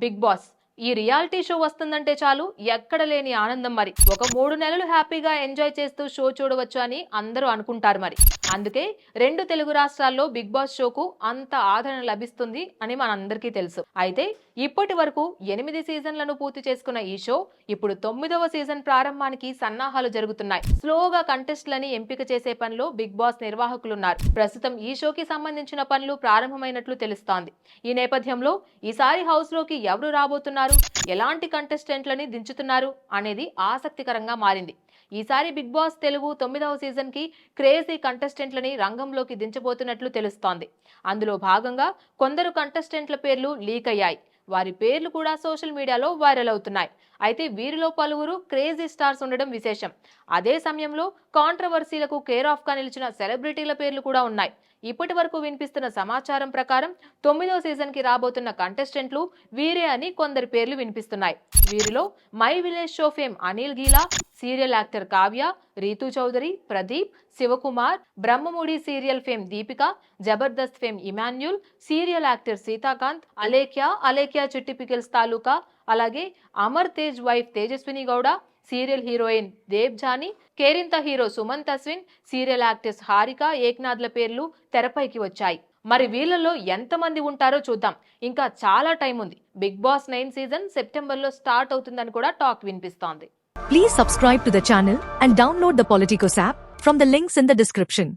Big Boss. ఈ reality show వస్తుందంటే చాలు ఎక్కడ లేని ఆనందం మరి. ఒక 3 నెలలు హ్యాపీగా ఎంజాయ్ చేస్తూ షో చూడవచ్చు అని అందరూ అనుకుంటారు మరి. అందుకే 2 తెలుగు రాష్ట్రాల్లో బిగ్ బాస్ షోకు అంత ఆదరణ లభిస్తుంది అని మనందరికీ తెలుసు. అయితే ఇప్పటి వరకు 8 సీజన్లను పూర్తి చేసుకున్న ఈ షో ఇప్పుడు 9వ సీజన్ ప్రారంభానికి సన్నాహాలు జరుగుతున్నాయి. స్లోగా కంటెస్ట్లని ఎంపిక చేసే పనిలో బిగ్ బాస్ నిర్వాహకులున్నారు. ప్రస్తుతం ఈ షోకి సంబంధించిన పనులు ప్రారంభమైనట్లు తెలుస్తోంది. ఈ నేపథ్యంలో ఈసారి హౌస్ లోకి ఎవరు రాబోతున్నారు, ఎలాంటి కంటెస్టెంట్లని దించుతున్నారు అనేది ఆసక్తికరంగా మారింది. ఈసారి బిగ్ బాస్ తెలుగు 9వ సీజన్ కి క్రేజీ కంటెస్టెంట్లని రంగంలోకి దించబోతున్నట్లు తెలుస్తోంది. అందులో భాగంగా కొందరు కంటెస్టెంట్ల పేర్లు లీక్ అయ్యాయి. వారి పేర్లు కూడా సోషల్ మీడియాలో వైరల్ అవుతున్నాయి. అయితే వీరిలో పలువురు క్రేజీ స్టార్స్ ఉండడం విశేషం. అదే సమయంలో కాంట్రవర్సీలకు కేర్ ఆఫ్ గా నిలిచిన సెలబ్రిటీల పేర్లు కూడా ఉన్నాయి. ఇప్పటి వరకు వినిపిస్తున్న సమాచారం ప్రకారం 9వ సీజన్ కి రాబోతున్న కంటెస్టెంట్లు వీరే అని కొందరి పేర్లు వినిపిస్తున్నాయి. వీరిలో my village show fame Anil Geela, serial actor Kavya, Rithu Chowdary, Pradeep, Shivakumar, Brahmamudi serial fame Deepika, Jabardasth fame Emmanuel, serial actor Seethakanth, Alekhya Chitti pickles తాలూకా, అలాగే Amar Tej wife Tejaswini Gowda, serial heroine Devjani, Kerintha hero Sumanth Ashwin, serial actors Harika, ఏక్నాథ్ల పేర్లు తెరపైకి వచ్చాయి. మరి వీళ్ళలో ఎంతమంది ఉంటారో చూద్దాం. ఇంకా చాలా టైం ఉంది. బిగ్ బాస్ 9 సీజన్ సెప్టెంబర్లో స్టార్ట్ అవుతుందని కూడా టాక్ వినిపిస్తోంది. Please subscribe to the channel and download the Politicos app from the links in the description.